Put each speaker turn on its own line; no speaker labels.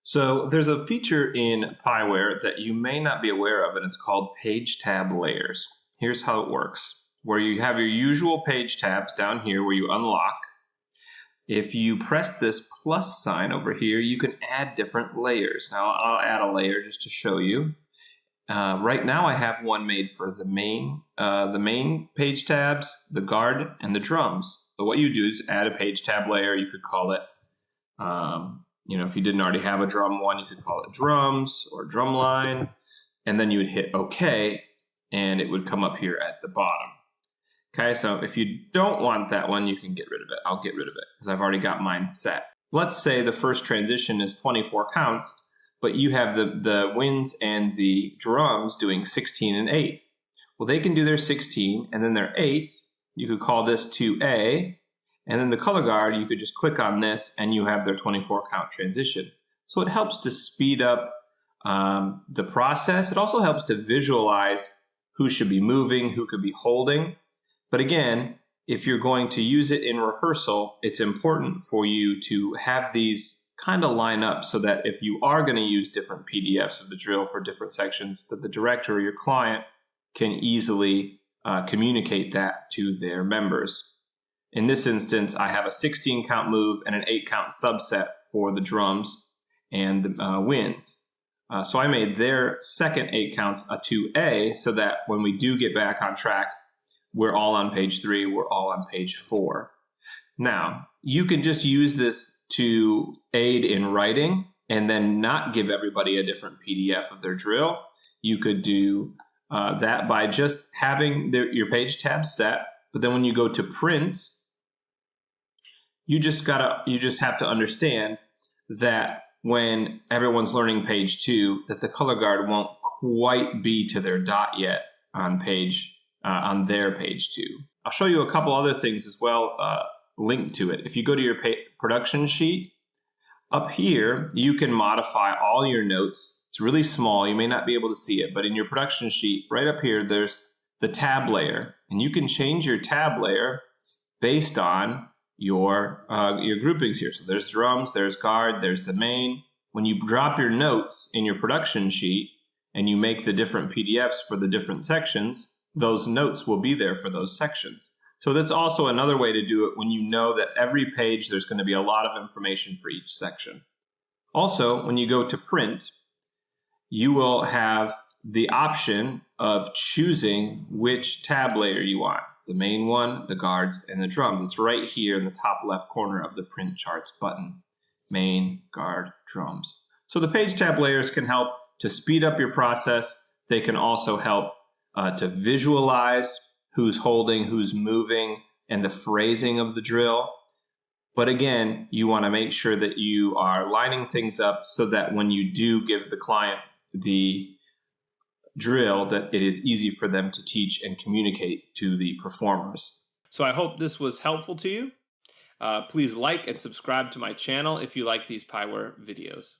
So there's a feature in Piware that you may not be aware of, and it's called page tab layers. Here's how it works. Where you have your usual page tabs down here where you unlock. If you press this plus sign over here, you can add different layers. Now I'll add a layer just to show you. Right now I have one made for the main page tabs, the guard, and the drums. So what you do is add a page tab layer. You could call it, if you didn't already have a drum one, you could call it drums or drum line, and then you would hit OK, and it would come up here at the bottom. Okay, so if you don't want that one, you can get rid of it. I'll get rid of it because I've already got mine set. Let's say the first transition is 24 counts, but you have the winds and the drums doing 16 and 8. Well, they can do their 16 and then their 8. You could call this 2A, and then the color guard, you could just click on this and you have their 24 count transition. So it helps to speed up the process. It also helps to visualize who should be moving, who could be holding. But again, if you're going to use it in rehearsal, it's important for you to have these kind of line up so that if you are going to use different PDFs of the drill for different sections, that the director or your client can easily communicate that to their members. In this instance, I have a 16 count move and an 8 count subset for the drums and the winds. So I made their second 8 counts a 2A so that when we do get back on track, we're all on page 3, we're all on page 4. Now, you can just use this to aid in writing and then not give everybody a different PDF of their drill. You could do that by just having your page tabs set, but then when you go to print, you just have to understand that when everyone's learning page 2, that the color guard won't quite be to their dot yet on their page 2. I'll show you a couple other things as well linked to it. If you go to your production sheet, up here you can modify all your notes. It's really small, you may not be able to see it, but in your production sheet, right up here, there's the tab layer, and you can change your tab layer based on your groupings here. So there's drums, there's guard, there's the main. When you drop your notes in your production sheet and you make the different PDFs for the different sections, those notes will be there for those sections. So that's also another way to do it when you know that every page there's going to be a lot of information for each section. Also, when you go to print, you will have the option of choosing which tab layer you want. The main one, the guards, and the drums. It's right here in the top left corner of the print charts button. Main, guard, drums. So the page tab layers can help to speed up your process. They can also help to visualize who's holding, who's moving, and the phrasing of the drill. But again, you want to make sure that you are lining things up so that when you do give the client the drill, that it is easy for them to teach and communicate to the performers. So I hope this was helpful to you. Please like and subscribe to my channel if you like these Piware videos.